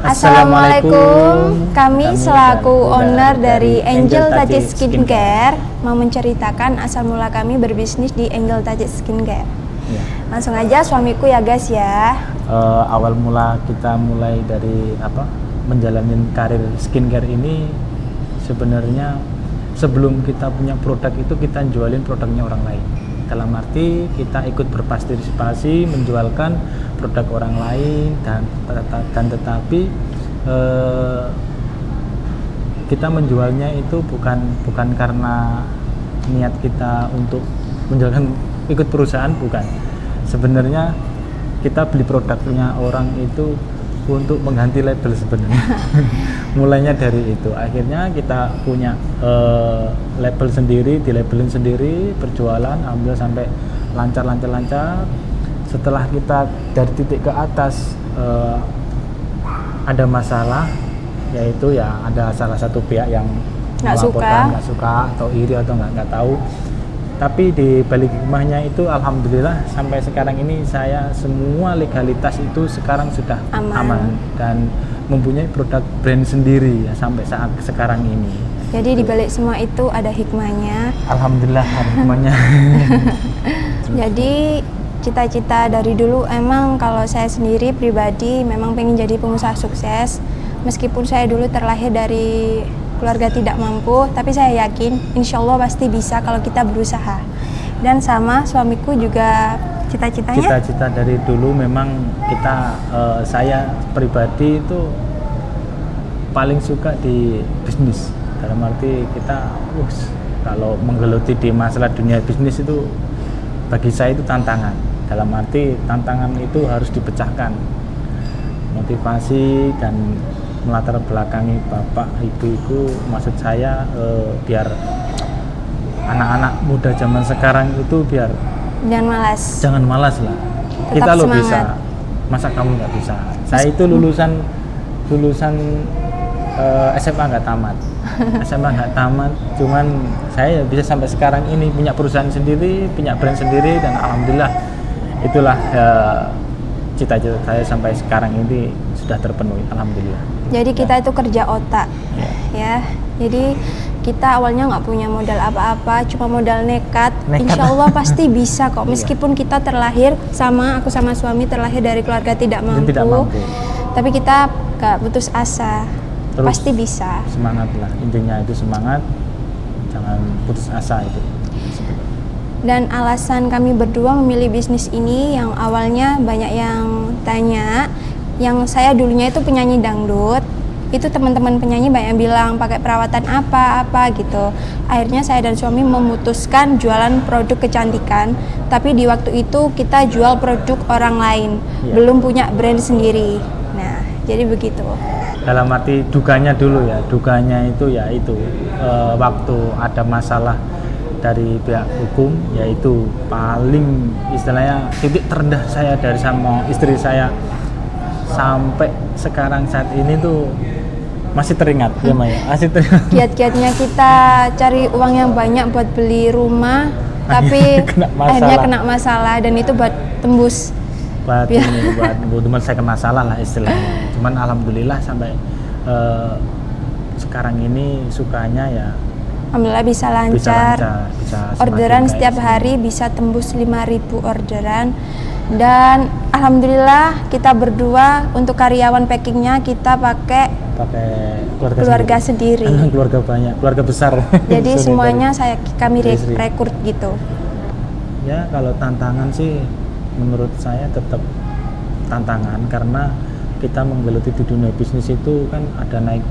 Assalamualaikum. Kami selaku owner dari Angel Touch Skincare mau menceritakan asal mula kami berbisnis di Angel Touch Skincare. Ya. Langsung aja suamiku ya guys ya. Awal mula kita mulai dari menjalani karir skincare ini, sebenarnya sebelum kita punya produk itu kita jualin produknya orang lain. Dalam arti kita ikut berpartisipasi menjualkan produk orang lain dan tetapi kita menjualnya itu bukan karena niat kita untuk menjualkan ikut perusahaan, bukan. Sebenarnya kita beli produknya orang itu untuk mengganti label sebenarnya. Mulainya dari itu, akhirnya kita punya label sendiri, dilabelin sendiri, berjualan, alhamdulillah sampai lancar. Setelah kita dari titik ke atas ada masalah, yaitu ya ada salah satu pihak yang nggak suka atau iri atau nggak tahu. Tapi di balik hikmahnya itu alhamdulillah sampai sekarang ini saya semua legalitas itu sekarang sudah aman dan mempunyai produk brand sendiri ya sampai saat sekarang ini. Jadi di balik semua itu ada hikmahnya. Alhamdulillah ada hikmahnya. Jadi cita-cita dari dulu emang kalau saya sendiri pribadi memang pengen jadi pengusaha sukses. Meskipun saya dulu terlahir dari keluarga tidak mampu, tapi saya yakin insya Allah pasti bisa kalau kita berusaha. Dan sama suamiku juga cita-citanya? Cita-cita dari dulu memang kita, saya pribadi itu paling suka di bisnis. Dalam arti kita, kalau menggeluti di masalah dunia bisnis itu bagi saya itu tantangan. Dalam arti tantangan itu harus dipecahkan. Motivasi dan melatar belakangi bapak ibu, maksud saya biar anak-anak muda zaman sekarang itu biar jangan malas lah. Tetap kita lo semangat. bisa, masa kamu nggak bisa? Saya itu lulusan SMA nggak tamat, cuman saya bisa sampai sekarang ini punya perusahaan sendiri, punya brand sendiri, dan alhamdulillah itulah cita-cita saya sampai sekarang ini sudah terpenuhi, alhamdulillah. Jadi kita itu kerja otak, ya. Jadi kita awalnya nggak punya modal apa-apa, cuma modal nekat. Insya Allah pasti bisa kok. Meskipun kita terlahir aku sama suami terlahir dari keluarga tidak mampu. Tapi kita nggak putus asa. Terus pasti bisa. Semangat lah, intinya itu semangat, jangan putus asa itu. Dan alasan kami berdua memilih bisnis ini yang awalnya banyak yang tanya. Yang saya dulunya itu penyanyi dangdut, itu teman-teman penyanyi banyak yang bilang pakai perawatan apa gitu. Akhirnya saya dan suami memutuskan jualan produk kecantikan, tapi di waktu itu kita jual produk orang lain, belum punya brand sendiri. Nah, jadi begitu. Dalam arti duganya dulu ya, duganya itu waktu ada masalah dari pihak hukum, yaitu paling istilahnya titik terendah saya dari sama istri saya sampai sekarang saat ini tuh masih teringat ya Maya, masih teringat. Kiat-kiatnya kita cari uang yang banyak buat beli rumah, tapi akhirnya kena masalah, dan itu buat tembus. Buat saya masalah lah istilahnya. Cuman alhamdulillah sampai sekarang ini sukanya ya. Alhamdulillah bisa lancar. Bisa orderan setiap hari bisa tembus 5.000 orderan. Dan alhamdulillah kita berdua untuk karyawan packingnya kita pakai keluarga sendiri. Keluarga banyak, keluarga besar. Jadi semuanya kami rekrut gitu. Ya kalau tantangan sih menurut saya tetap tantangan, karena kita menggeluti di dunia bisnis itu kan ada naik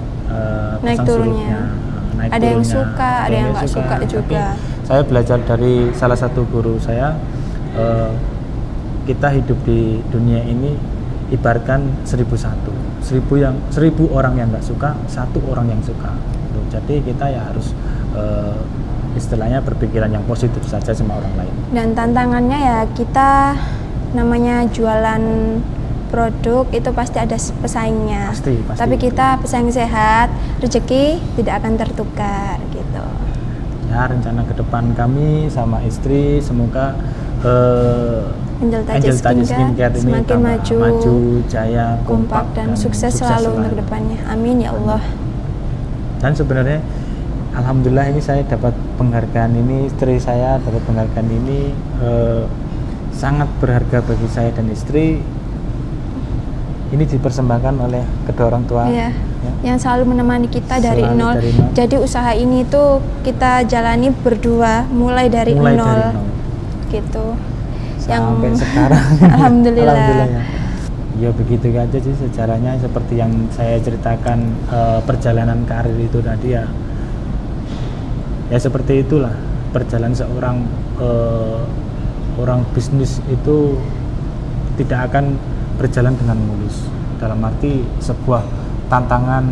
turunnya. Ada yang suka, ada yang nggak suka juga. Tapi saya belajar dari salah satu guru saya. Kita hidup di dunia ini ibaratkan 1000 orang yang nggak suka, 1 orang yang suka. Jadi kita ya harus istilahnya berpikiran yang positif saja sama orang lain. Dan tantangannya ya kita namanya jualan produk itu pasti ada pesaingnya. Pasti. Tapi kita pesaing sehat, rezeki tidak akan tertukar gitu. Ya rencana ke depan kami sama istri semoga Angel Angel Touch Touch Skincare ini semakin tambah maju, jaya, kompak dan sukses selalu untuk depannya. Amin ya Allah. Dan sebenarnya alhamdulillah ini saya dapat penghargaan ini, istri saya dapat penghargaan ini sangat berharga bagi saya dan istri. Ini dipersembahkan oleh kedua orang tua. Iya. Ya. Yang selalu menemani kita dari Selalu nol. dari nol. Jadi usaha ini tuh kita jalani berdua mulai dari Mulai nol. dari nol. Gitu. Sampai sekarang. Alhamdulillah. Alhamdulillah. Ya begitu aja sih sejarahnya, seperti yang saya ceritakan perjalanan karir itu tadi ya. Ya seperti itulah perjalanan seorang orang bisnis itu tidak akan berjalan dengan mulus. Dalam arti sebuah tantangan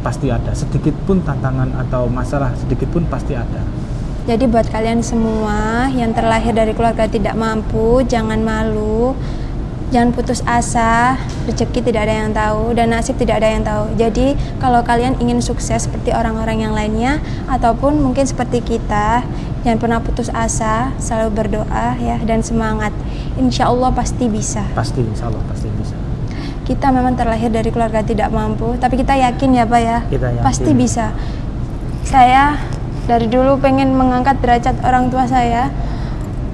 pasti ada, sedikit pun tantangan atau masalah sedikit pun pasti ada. Jadi buat kalian semua yang terlahir dari keluarga tidak mampu, jangan malu, jangan putus asa. Rezeki tidak ada yang tahu dan nasib tidak ada yang tahu. Jadi kalau kalian ingin sukses seperti orang-orang yang lainnya ataupun mungkin seperti kita, jangan pernah putus asa, selalu berdoa ya dan semangat. Insya Allah pasti bisa. Pasti, insya Allah pasti bisa. Kita memang terlahir dari keluarga tidak mampu, tapi kita yakin ya Pak ya, Kita yakin. pasti bisa. Saya dari dulu pengen mengangkat derajat orang tua saya,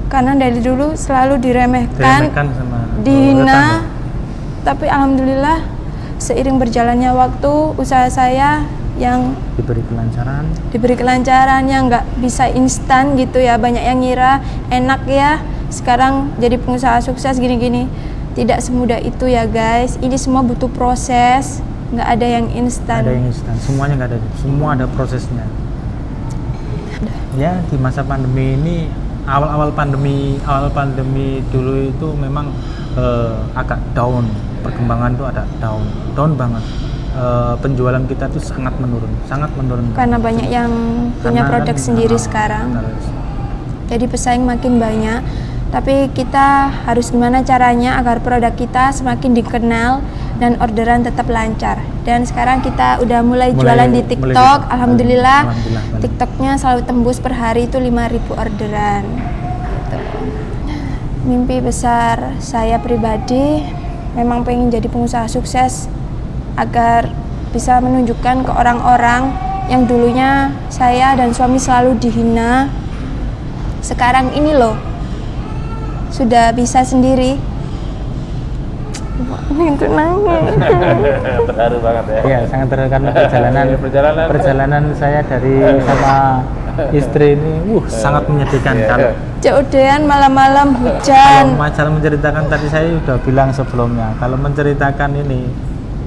karena dari dulu selalu diremehkan, sama dihina. Tapi alhamdulillah seiring berjalannya waktu, usaha saya yang diberi kelancaran yang nggak bisa instan gitu ya. Banyak yang ngira enak ya, sekarang jadi pengusaha sukses gini-gini. Tidak semudah itu ya guys, ini semua butuh proses, nggak ada yang instan. Ada yang instan, semuanya nggak ada, semua ada prosesnya. Ya di masa pandemi ini, awal pandemi dulu itu memang agak down, perkembangan itu ada down banget. Penjualan kita tuh sangat menurun Karena banyak yang punya produk sendiri sekarang. Jadi pesaing makin banyak. Tapi kita harus gimana caranya agar produk kita semakin dikenal dan orderan tetap lancar. Dan sekarang kita udah mulai jualan di TikTok. Alhamdulillah. TikToknya selalu tembus per hari itu 5.000 orderan. Gitu. Mimpi besar saya pribadi memang pengen jadi pengusaha sukses agar bisa menunjukkan ke orang-orang yang dulunya saya dan suami selalu dihina. Sekarang ini loh sudah bisa sendiri. Itu nangis. Terharu banget ya. Iya, sangat terharu karena perjalanan saya dari sama istri ini sangat menyedihkan kan. COD-an malam-malam hujan. Kalau masalah menceritakan tadi saya sudah bilang sebelumnya, kalau menceritakan ini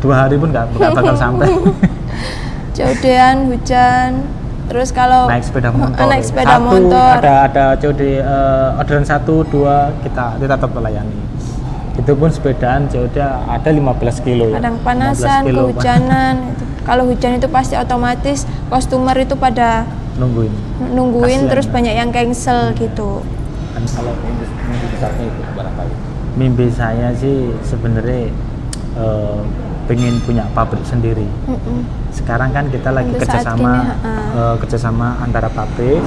2 hari pun nggak bakal sampai. COD-an hujan. Terus kalau naik sepeda motor, motor. ada COD orderan 1, 2 kita tetap melayani. Itu pun sepedaan COD ada 15 kilo. Kadang panasan, kehujanan. Kalau hujan itu pasti otomatis customer itu pada nungguin. Kasian, terus banyak yang cancel gitu. Kalau mimpi besarnya itu barangkali. Mimpi saya sih sebenarnya pengen punya pabrik sendiri. Sekarang kan kita lagi kerjasama antara pabrik.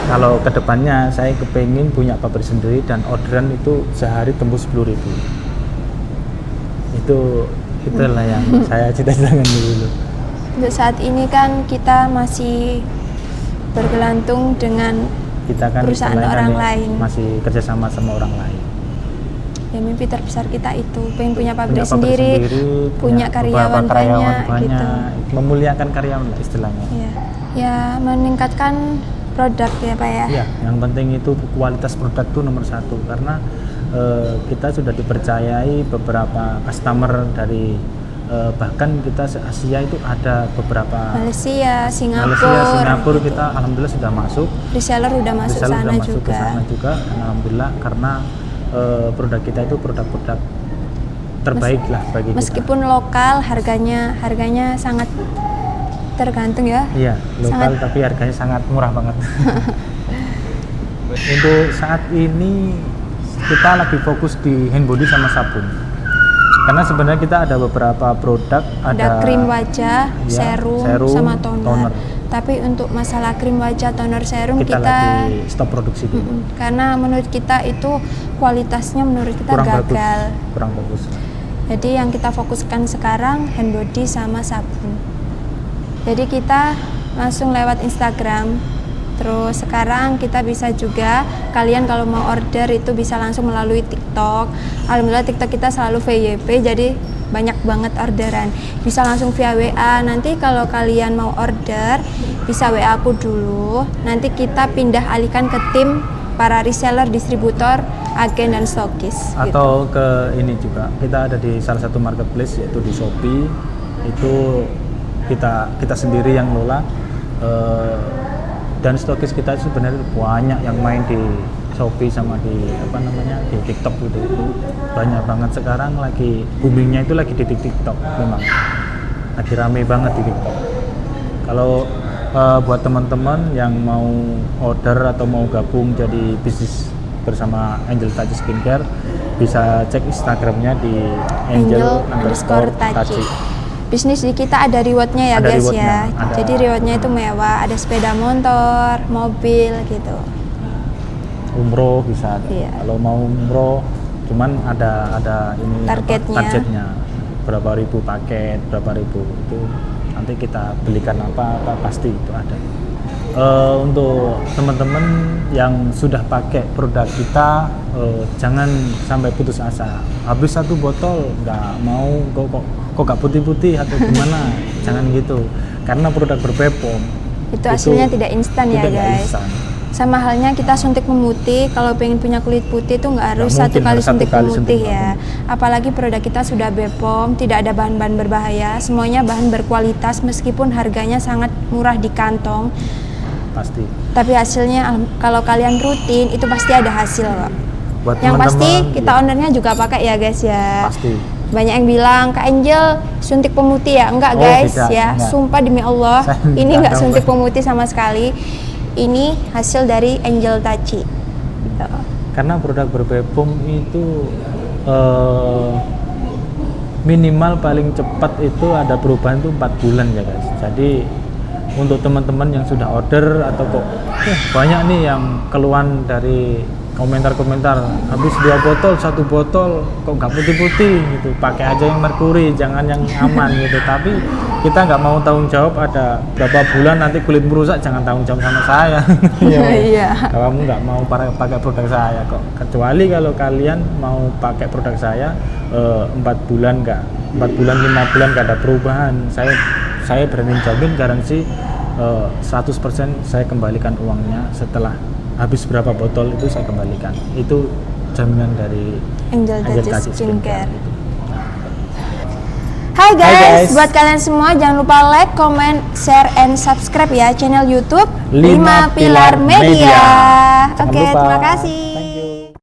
Kalau kedepannya saya kepengen punya pabrik sendiri dan orderan itu sehari tembus 10.000. Itulah yang saya cita-citakan dulu. Untuk saat ini kan kita masih bergelantung dengan perusahaan orang lain. Masih kerjasama sama orang lain. Ya mimpi terbesar kita itu pengen punya pabrik sendiri, punya karyawan banyak gitu. Memuliakan karyawan lah istilahnya. Iya. Ya meningkatkan produk ya Pak ya. Iya, yang penting itu kualitas produk itu nomor 1 karena kita sudah dipercayai beberapa customer dari bahkan kita se-Asia itu ada beberapa Malaysia, Singapura kita alhamdulillah sudah masuk. Reseller udah masuk sana juga. Dan alhamdulillah karena produk kita itu produk-produk terbaik lah bagi meskipun kita. Lokal harganya sangat tergantung ya. Iya, lokal tapi harganya sangat murah banget. Untuk saat ini kita lagi fokus di hand body sama sabun. Karena sebenarnya kita ada beberapa produk, ada krim wajah, serum sama toner. Tapi untuk masalah krim wajah, toner, serum kita lagi stop produksi dulu. Karena menurut kita itu kualitasnya menurut kita Kurang gagal. Kurang bagus. Jadi yang kita fokuskan sekarang hand body sama sabun. Jadi kita langsung lewat Instagram. Terus sekarang kita bisa juga, kalian kalau mau order itu bisa langsung melalui TikTok. Alhamdulillah TikTok kita selalu VYP, jadi banyak banget orderan. Bisa langsung via WA. Nanti kalau kalian mau order bisa WA aku dulu. Nanti kita pindah alihkan ke tim para reseller, distributor, agen dan stokis. Atau gitu. Ke ini juga. Kita ada di salah satu marketplace yaitu di Shopee. Itu kita sendiri yang ngelola. Dan stokis kita sebenarnya banyak yang main di Shopee sama di di TikTok gitu. Banyak banget sekarang lagi boomingnya itu lagi di TikTok, memang lagi rame banget di TikTok. Kalau buat teman-teman yang mau order atau mau gabung jadi bisnis bersama Angel Tachi Skincare, bisa cek Instagramnya di Angel_Tachi. Bisnis di kita ada rewardnya ya ada guys rewardnya, ya. Jadi rewardnya itu mewah, ada sepeda motor, mobil gitu. Umroh bisa. Iya. Kalau mau umroh, cuman ada ini targetnya berapa ribu paket, berapa ribu itu nanti kita belikan apa pasti itu ada. Untuk teman-teman yang sudah pakai produk kita, jangan sampai putus asa. Habis satu botol nggak mau kok nggak putih-putih atau gimana, jangan gitu. Karena produk berbepom itu hasilnya tidak instan ya guys. Sama halnya kita suntik memutih, kalau pengen punya kulit putih itu nggak harus satu kali suntik memutih ya. Apalagi produk kita sudah Bepom, tidak ada bahan-bahan berbahaya, semuanya bahan berkualitas meskipun harganya sangat murah di kantong. Pasti. Tapi hasilnya kalau kalian rutin itu pasti ada hasil kok. Buat yang pasti kita ownernya juga pakai ya guys ya. Pasti. Banyak yang bilang Kak Angel suntik pemutih ya, enggak guys ya. Enggak. Sumpah demi Allah, ini enggak suntik pemutih sama sekali. Ini hasil dari Angel Tachi. Gitu. Karena produk berbepom itu minimal paling cepat itu ada perubahan itu 4 bulan ya guys. Jadi untuk teman-teman yang sudah order atau kok banyak nih yang keluhan dari komentar-komentar, habis 2 botol, 1 botol kok nggak putih-putih gitu, pakai aja yang merkuri, jangan yang aman gitu. Tapi kita nggak mau tanggung jawab, ada berapa bulan nanti kulit merusak, jangan tanggung jawab sama saya. Iya. Kamu nggak mau pakai produk saya kok, kecuali kalau kalian mau pakai produk saya 4 bulan 5 bulan nggak ada perubahan, saya berani jamin garansi 100% saya kembalikan uangnya setelah habis berapa botol itu saya kembalikan. Itu jaminan dari Angel Tachi Skincare. Hai guys, buat kalian semua jangan lupa like, comment, share, and subscribe ya channel YouTube 5 Pilar Media. Oke, terima kasih.